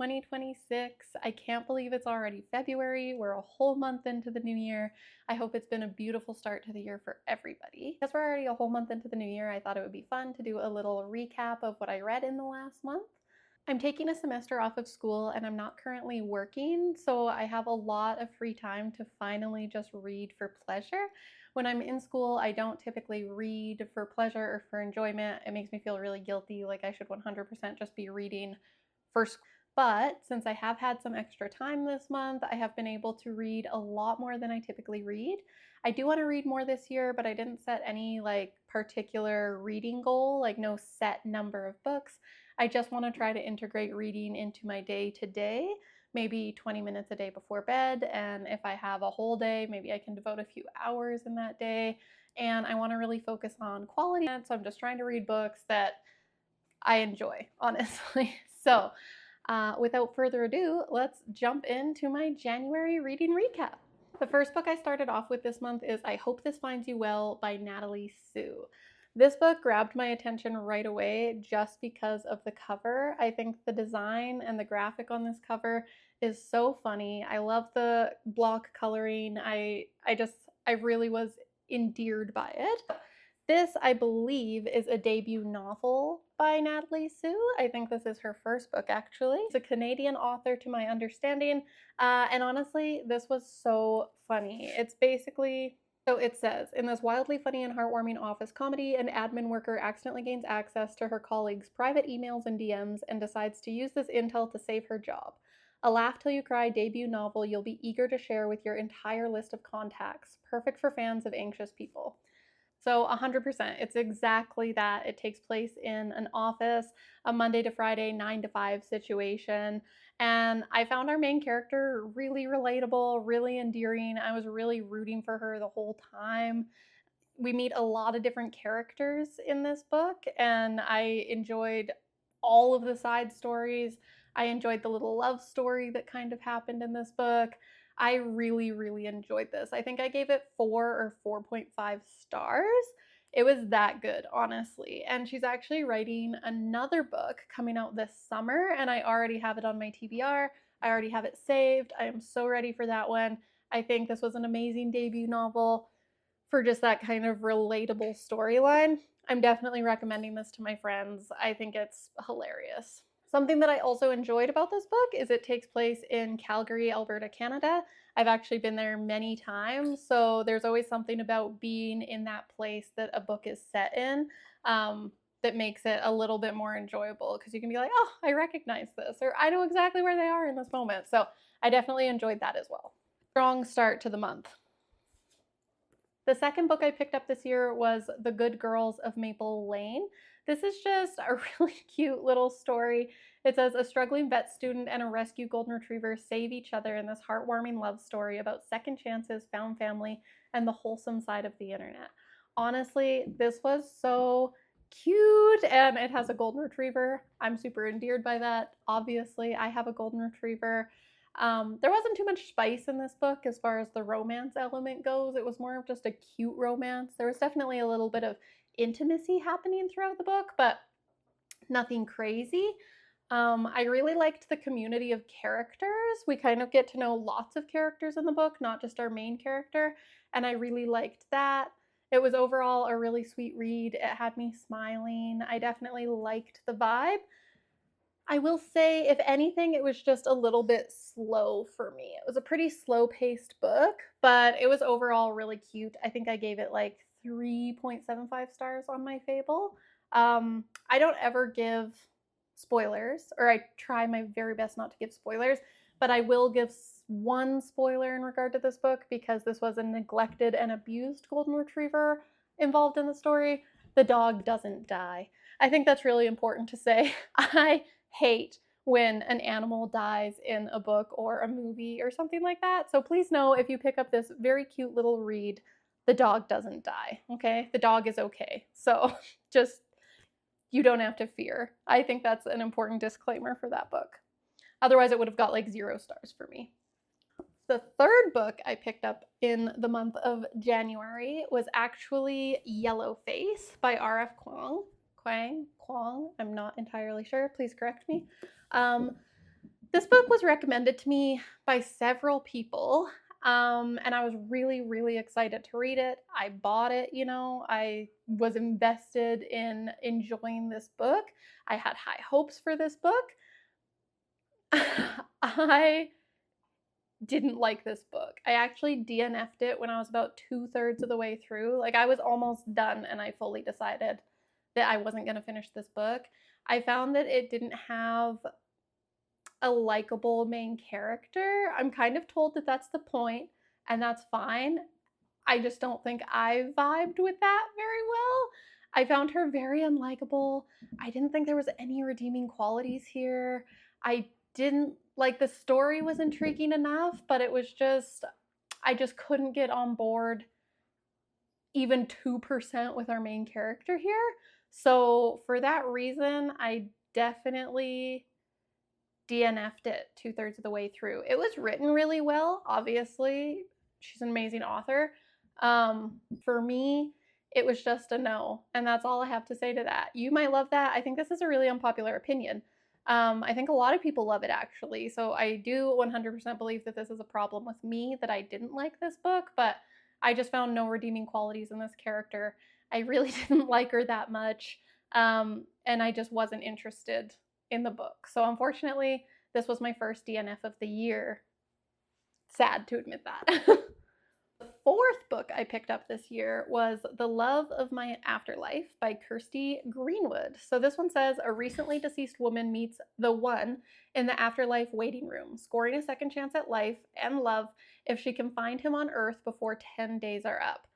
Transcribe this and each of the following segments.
2026. I can't believe it's already February. We're a whole month into the new year. I hope it's been a beautiful start to the year for everybody. Because we're already a whole month into the new year, I thought it would be fun to do a little recap of what I read in the last month. I'm taking a semester off of school and I'm not currently working, so I have a lot of free time to finally just read for pleasure. When I'm in school, I don't typically read for pleasure or for enjoyment. It makes me feel really guilty, like I should 100% just be reading for school. But since I have had some extra time this month, I have been able to read a lot more than I typically read. I do want to read more this year, but I didn't set any like particular reading goal, like no set number of books. I just want to try to integrate reading into my day to day, maybe 20 minutes a day before bed. And if I have a whole day, maybe I can devote a few hours in that day. And I want to really focus on quality. So I'm just trying to read books that I enjoy, honestly. So without further ado, let's jump into my January reading recap. The first book I started off with this month is I Hope This Finds You Well by Natalie Sue. This book grabbed my attention right away just because of the cover. I think the design and the graphic on this cover is so funny. I love the block coloring. I really was endeared by it. This, I believe, is a debut novel by Natalie Sue. I think this is her first book, actually. It's a Canadian author, to my understanding, and honestly, this was so funny. It's basically... So it says, in this wildly funny and heartwarming office comedy, an admin worker accidentally gains access to her colleagues' private emails and DMs and decides to use this intel to save her job. A laugh till you cry debut novel you'll be eager to share with your entire list of contacts, perfect for fans of anxious people. So 100%, it's exactly that. It takes place in an office, a Monday to Friday, 9 to 5 situation. And I found our main character really relatable, really endearing. I was really rooting for her the whole time. We meet a lot of different characters in this book, and I enjoyed all of the side stories. I enjoyed the little love story that kind of happened in this book. I really, really enjoyed this. I think I gave it 4 or 4.5 stars. It was that good, honestly. And she's actually writing another book coming out this summer, and I already have it on my TBR. I already have it saved. I am so ready for that one. I think this was an amazing debut novel for just that kind of relatable storyline. I'm definitely recommending this to my friends. I think it's hilarious. Something that I also enjoyed about this book is it takes place in Calgary, Alberta, Canada. I've actually been there many times, so there's always something about being in that place that a book is set in that makes it a little bit more enjoyable, because you can be like, oh, I recognize this, or I know exactly where they are in this moment. So I definitely enjoyed that as well. Strong start to the month. The second book I picked up this year was The Good Girls of Maple Lane. This is just a really cute little story. It says a struggling vet student and a rescue golden retriever save each other in this heartwarming love story about second chances, found family, and the wholesome side of the internet. Honestly, this was so cute, and it has a golden retriever. I'm super endeared by that. Obviously, I have a golden retriever. There wasn't too much spice in this book as far as the romance element goes. It was more of just a cute romance. There was definitely a little bit of intimacy happening throughout the book, but nothing crazy. I really liked the community of characters. We kind of get to know lots of characters in the book, not just our main character, and I really liked that. It was overall a really sweet read. It had me smiling. I definitely liked the vibe. I will say, if anything, it was just a little bit slow for me. It was a pretty slow-paced book, but it was overall really cute. I think I gave it like 3.75 stars on my Fable. I don't ever give spoilers, or I try my very best not to give spoilers, but I will give one spoiler in regard to this book, because this was a neglected and abused golden retriever involved in the story. The dog doesn't die. I think that's really important to say. I hate when an animal dies in a book or a movie or something like that. So please know, if you pick up this very cute little read, the dog doesn't die, okay? The dog is okay. So just, you don't have to fear. I think that's an important disclaimer for that book. Otherwise, it would have got like 0 stars for me. The third book I picked up in the month of January was actually Yellowface by R.F. Kuang. I'm not entirely sure. Please correct me. This book was recommended to me by several people, and I was really, really excited to read it. I bought it, I was invested in enjoying this book. I had high hopes for this book. I didn't like this book. I actually DNF'd it when I was about 2/3 of the way through. Like, I was almost done and I fully decided that I wasn't going to finish this book. I found that it didn't have a likable main character. I'm kind of told that that's the point, and that's fine. I just don't think I vibed with that very well. I found her very unlikable. I didn't think there was any redeeming qualities here. I didn't like the story was intriguing enough, but it was just I just couldn't get on board even 2% with our main character here. So, for that reason, I definitely DNF'd it 2/3 of the way through. It was written really well, obviously. She's an amazing author. For me, it was just a no, and that's all I have to say to that. You might love that. I think this is a really unpopular opinion. I think a lot of people love it actually. So I do 100% believe that this is a problem with me, that I didn't like this book, but I just found no redeeming qualities in this character. I really didn't like her that much, and I just wasn't interested in the book. So unfortunately, this was my first DNF of the year. Sad to admit that. The fourth book I picked up this year was The Love of My Afterlife by Kirsty Greenwood. So this one says a recently deceased woman meets the one in the afterlife waiting room, scoring a second chance at life and love if she can find him on Earth before 10 days are up.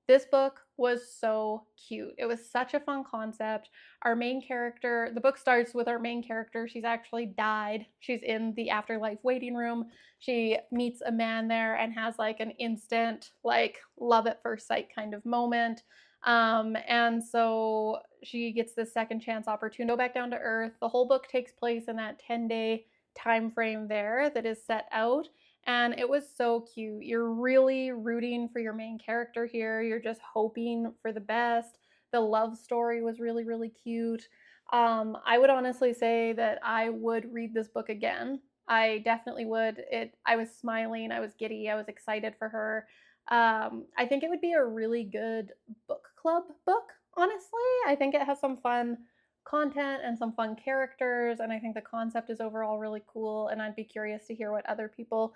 This book was so cute. It was such a fun concept. Our main character, the book starts with our main character. She's actually died. She's in the afterlife waiting room. She meets a man there and has like an instant, like, love at first sight kind of moment. And so she gets this second chance opportunity to go back down to Earth. The whole book takes place in that 10-day time frame there that is set out. And it was so cute. You're really rooting for your main character here. You're just hoping for the best. The love story was really, really cute. I would honestly say that I would read this book again. I definitely would. I was smiling, I was giddy, I was excited for her. I think it would be a really good book club book, honestly. I think it has some fun content and some fun characters, and I think the concept is overall really cool, and I'd be curious to hear what other people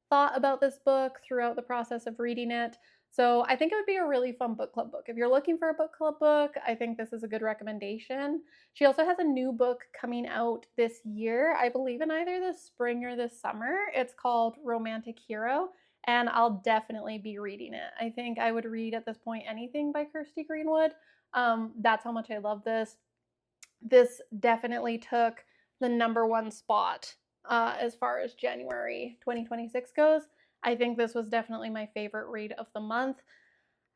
thought about this book throughout the process of reading it. So I think it would be a really fun book club book. If you're looking for a book club book, I think this is a good recommendation. She also has a new book coming out this year, I believe in either the spring or the summer. It's called Romantic Hero, and I'll definitely be reading it. I think I would read at this point anything by Kirsty Greenwood. That's how much I love this. This definitely took the #1 spot as far as January 2026 goes. I think this was definitely my favorite read of the month.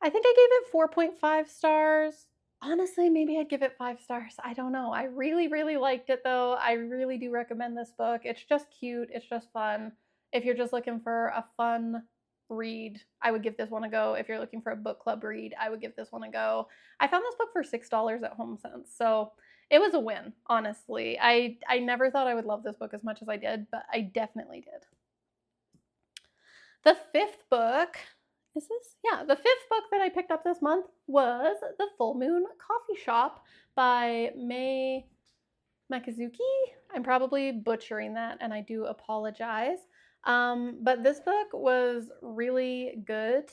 I think I gave it 4.5 stars. Honestly, maybe I'd give it 5 stars. I don't know. I really, really liked it though. I really do recommend this book. It's just cute. It's just fun. If you're just looking for a fun read, I would give this one a go. If you're looking for a book club read, I would give this one a go. I found this book for $6 at HomeSense, so it was a win, honestly. I never thought I would love this book as much as I did, but I definitely did. The fifth book, is this? Yeah, the fifth book that I picked up this month was The Full Moon Coffee Shop by Mai Makazuki. I'm probably butchering that, and I do apologize. But this book was really good.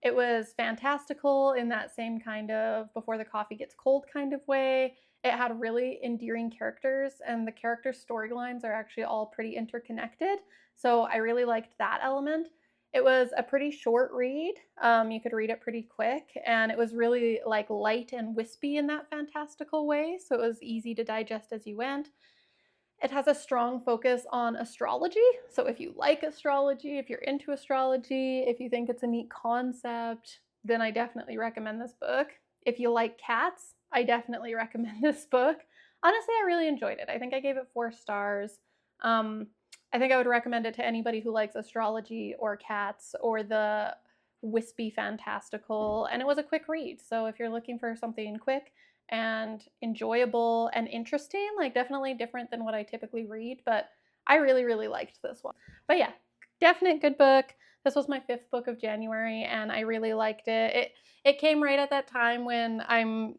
It was fantastical in that same kind of before the coffee gets cold kind of way. It had really endearing characters, and the character storylines are actually all pretty interconnected. So I really liked that element. It was a pretty short read. You could read it pretty quick, and it was really like light and wispy in that fantastical way. So it was easy to digest as you went. It has a strong focus on astrology. So if you like astrology, if you're into astrology, if you think it's a neat concept, then I definitely recommend this book. If you like cats, I definitely recommend this book. Honestly, I really enjoyed it. I think I gave it 4 stars. I think I would recommend it to anybody who likes astrology or cats or the wispy fantastical, and it was a quick read. So if you're looking for something quick and enjoyable and interesting, like definitely different than what I typically read, but I really, really liked this one. But yeah, definite good book. This was my 5th book of January, and I really liked it. It came right at that time when I'm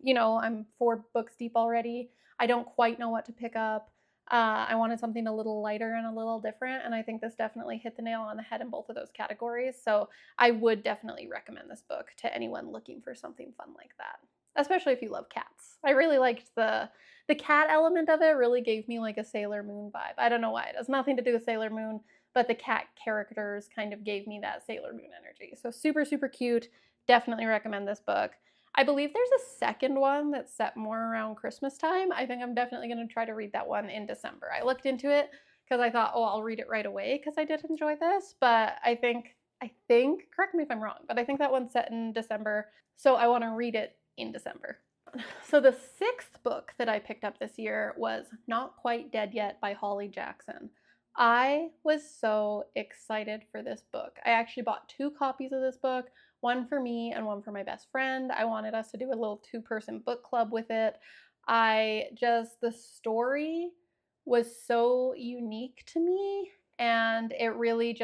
4 books deep already. I don't quite know what to pick up. I wanted something a little lighter and a little different, and I think this definitely hit the nail on the head in both of those categories. So I would definitely recommend this book to anyone looking for something fun like that, especially if you love cats. I really liked the cat element of it. Really gave me like a Sailor Moon vibe. I don't know why. It has nothing to do with Sailor Moon, but the cat characters kind of gave me that Sailor Moon energy. So super, super cute. Definitely recommend this book. I believe there's a second one that's set more around Christmas time. I think I'm definitely going to try to read that one in December. I looked into it because I thought, oh, I'll read it right away because I did enjoy this. But I think, correct me if I'm wrong, but I think that one's set in December. So I want to read it in December. So the 6th book that I picked up this year was Not Quite Dead Yet by Holly Jackson. I was so excited for this book. I actually bought 2 copies of this book, one for me and one for my best friend. I wanted us to do a little 2-person book club with it. The story was so unique to me, and it really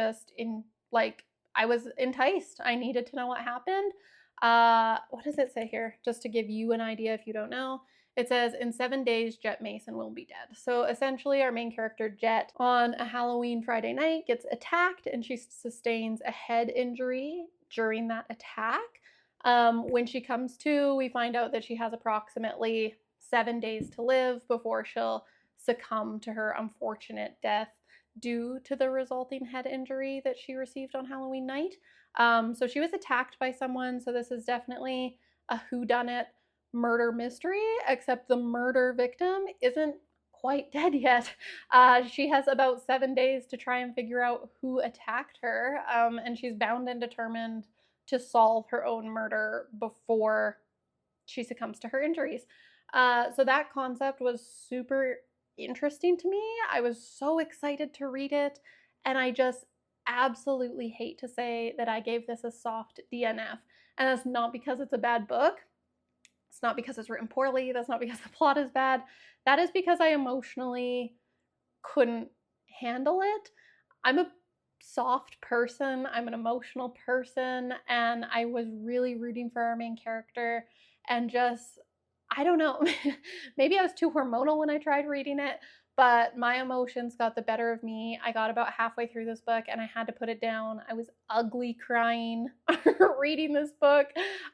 I was enticed. I needed to know what happened. What does it say here? Just to give you an idea if you don't know. It says, in 7 days, Jet Mason will be dead. So essentially, our main character, Jet, on a Halloween Friday night, gets attacked and she sustains a head injury during that attack. When she comes to, we find out that she has approximately 7 days to live before she'll succumb to her unfortunate death due to the resulting head injury that she received on Halloween night. So she was attacked by someone. So this is definitely a whodunit murder mystery, except the murder victim isn't quite dead yet. She has about 7 days to try and figure out who attacked her, and she's bound and determined to solve her own murder before she succumbs to her injuries. So that concept was super interesting to me. I was so excited to read it, and I just absolutely hate to say that I gave this a soft DNF. And that's not because it's a bad book. It's not because it's written poorly. That's not because the plot is bad. That is because I emotionally couldn't handle it. I'm a soft person. I'm an emotional person, and I was really rooting for our main character, and just, I don't know, maybe I was too hormonal when I tried reading it, but my emotions got the better of me. I got about halfway through this book and I had to put it down. I was ugly crying reading this book.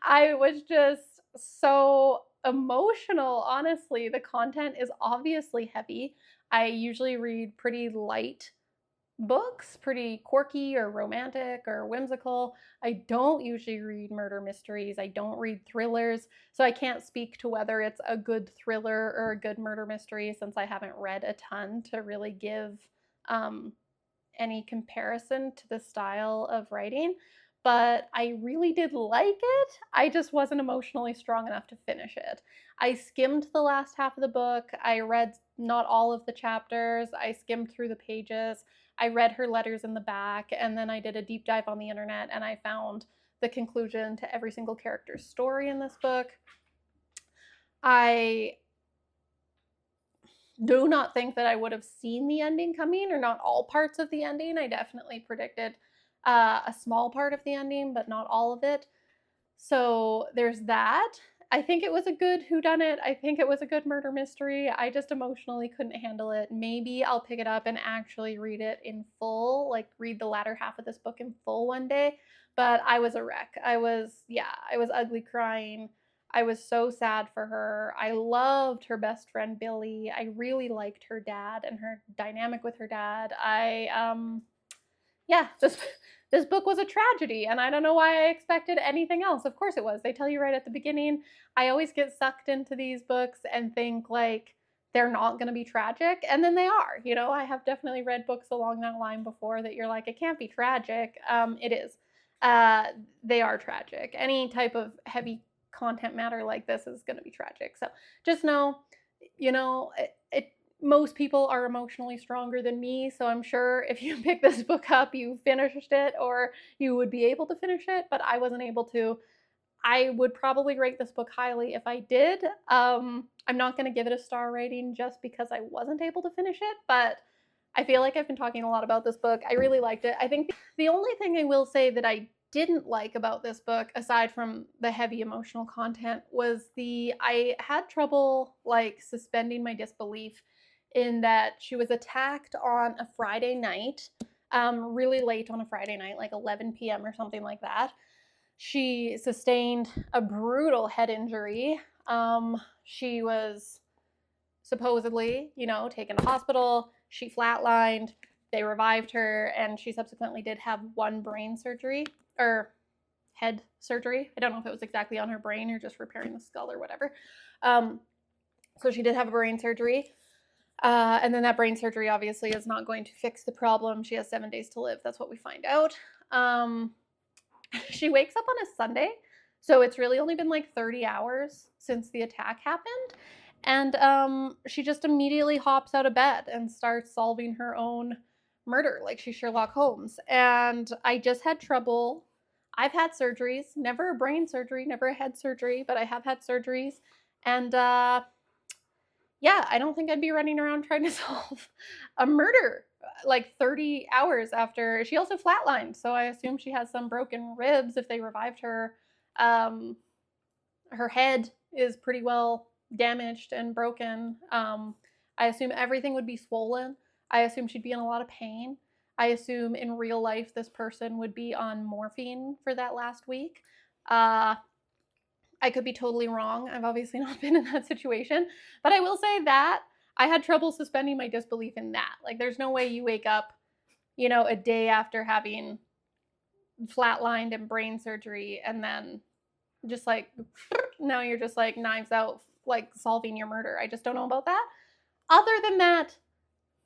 I was just so emotional, honestly. The content is obviously heavy. I usually read pretty light books, pretty quirky or romantic or whimsical. I don't usually read murder mysteries. I don't read thrillers. So I can't speak to whether it's a good thriller or a good murder mystery since I haven't read a ton to really give any comparison to the style of writing. But I really did like it. I just wasn't emotionally strong enough to finish it. I skimmed the last half of the book. I read not all of the chapters. I skimmed through the pages. I read her letters in the back, and then I did a deep dive on the internet and I found the conclusion to every single character's story in this book. I do not think that I would have seen the ending coming, or not all parts of the ending. I definitely predicted a small part of the ending, but not all of it. So there's that. I think it was a good whodunit. I think it was a good murder mystery. I just emotionally couldn't handle it. Maybe I'll pick it up and actually read it in full, like read the latter half of this book in full one day. But I was a wreck. I was ugly crying. I was so sad for her. I loved her best friend Billy. I really liked her dad and her dynamic with her dad. Yeah, this book was a tragedy, and I don't know why I expected anything else. Of course it was. They tell you right at the beginning. I always get sucked into these books and think like they're not going to be tragic, and then they are. You know, I have definitely read books along that line before that you're like, it can't be tragic. It is. They are tragic. Any type of heavy content matter like this is going to be tragic. So just know, most people are emotionally stronger than me, so I'm sure if you pick this book up, you finished it or you would be able to finish it, but I wasn't able to. I would probably rate this book highly if I did. I'm not going to give it a star rating just because I wasn't able to finish it, but I feel like I've been talking a lot about this book. I really liked it. I think the only thing I will say that I didn't like about this book, aside from the heavy emotional content, was I had trouble like suspending my disbelief in that she was attacked on a Friday night, really late on a Friday night, like 11 p.m. or something like that. She sustained a brutal head injury. She was supposedly, taken to hospital. She flatlined. They revived her, and she subsequently did have one brain surgery or head surgery. I don't know if it was exactly on her brain or just repairing the skull or whatever. So she did have a brain surgery. And then that brain surgery obviously is not going to fix the problem. She has 7 days to live. That's what we find out. She wakes up on a Sunday, so it's really only been like 30 hours since the attack happened. And she just immediately hops out of bed and starts solving her own murder like she's Sherlock Holmes. And I just had trouble. I've had surgeries, never a brain surgery, never a head surgery, but I have had surgeries. And yeah, I don't think I'd be running around trying to solve a murder like 30 hours after. She also flatlined, so I assume she has some broken ribs if they revived her. Her head is pretty well damaged and broken. I assume everything would be swollen. I assume she'd be in a lot of pain. I assume in real life this person would be on morphine for that last week. I could be totally wrong. I've obviously not been in that situation. But I will say that I had trouble suspending my disbelief in that. Like, there's no way you wake up, a day after having flatlined and brain surgery and then just like, now you're just like knives out, like solving your murder. I just don't know about that. Other than that,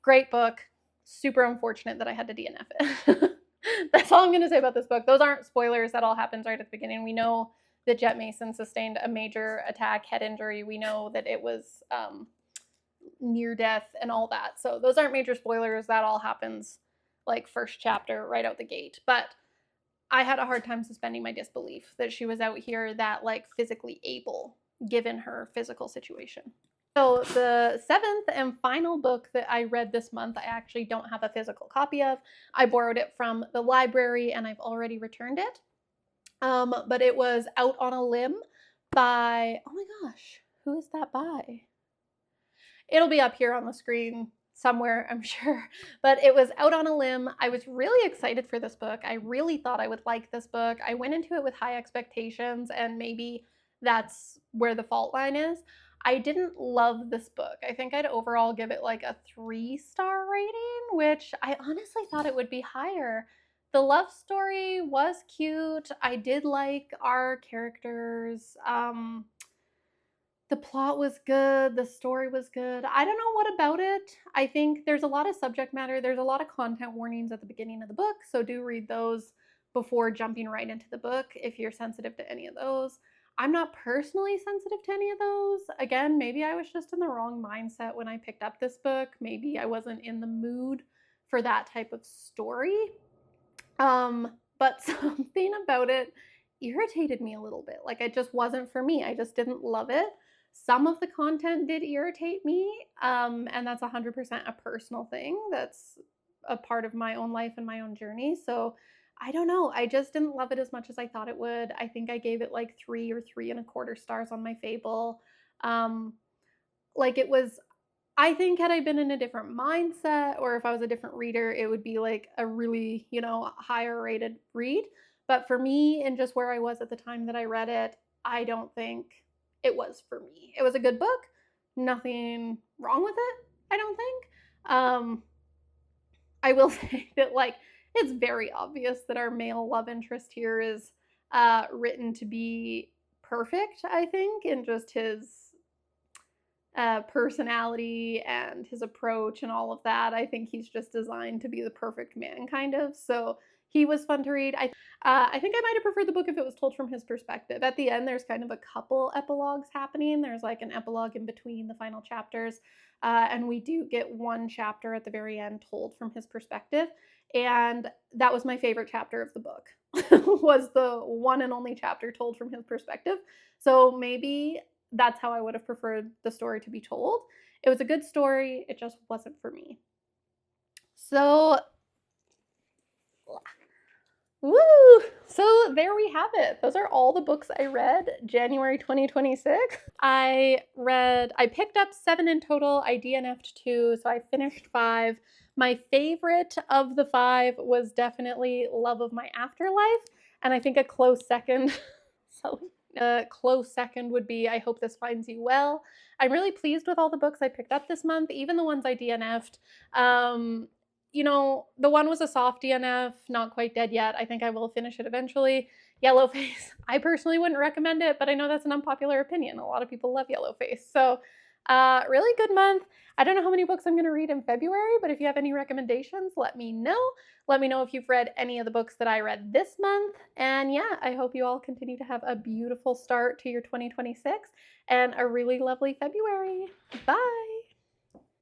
great book. Super unfortunate that I had to DNF it. That's all I'm going to say about this book. Those aren't spoilers. That all happens right at the beginning. We know that Jet Mason sustained a major attack, head injury. We know that it was near death and all that. So those aren't major spoilers. That all happens like first chapter right out the gate. But I had a hard time suspending my disbelief that she was out here that like physically able given her physical situation. So the 7th and final book that I read this month, I actually don't have a physical copy of. I borrowed it from the library and I've already returned it. But it was Out on a Limb by, oh my gosh, who is that by? It'll be up here on the screen somewhere, I'm sure. But it was Out on a Limb. I was really excited for this book. I really thought I would like this book. I went into it with high expectations, and maybe that's where the fault line is. I didn't love this book. I think I'd overall give it like a 3-star rating, which I honestly thought it would be higher. The love story was cute. I did like our characters. The plot was good. The story was good. I don't know what about it. I think there's a lot of subject matter. There's a lot of content warnings at the beginning of the book, so do read those before jumping right into the book if you're sensitive to any of those. I'm not personally sensitive to any of those. Again, maybe I was just in the wrong mindset when I picked up this book. Maybe I wasn't in the mood for that type of story. But something about it irritated me a little bit. Like, it just wasn't for me. I just didn't love it. Some of the content did irritate me, and that's 100% a personal thing. That's a part of my own life and my own journey. So I don't know. I just didn't love it as much as I thought it would. I think I gave it like 3 or 3.25 stars on my Fable. Like, it was, I think had I been in a different mindset or if I was a different reader, it would be like a really, higher rated read. But for me, and just where I was at the time that I read it, I don't think it was for me. It was a good book. Nothing wrong with it, I don't think. I will say that, like, it's very obvious that our male love interest here is written to be perfect, I think, in just his personality and his approach and all of that. I think he's just designed to be the perfect man, kind of. So He was fun to read. I think I might have preferred the book if it was told from his perspective. At the end, there's kind of a couple epilogues happening. There's like an epilogue in between the final chapters, and we do get one chapter at the very end told from his perspective. And that was my favorite chapter of the book, was the one and only chapter told from his perspective. So maybe that's how I would have preferred the story to be told. It was a good story, it just wasn't for me. So, woo! So there we have it. Those are all the books I read January 2026. I picked up 7 in total. I DNF'd 2, so I finished 5. My favorite of the 5 was definitely Love of My Afterlife, and I think a close second would be I Hope This Finds You Well. I'm really pleased with all the books I picked up this month, even the ones I DNF'd. You know, the one was a soft DNF, not quite dead yet. I think I will finish it eventually. Yellowface, I personally wouldn't recommend it, but I know that's an unpopular opinion. A lot of people love Yellowface. So, really good month. I don't know how many books I'm going to read in February, but if you have any recommendations, let me know. Let me know if you've read any of the books that I read this month. And yeah, I hope you all continue to have a beautiful start to your 2026 and a really lovely February. Bye.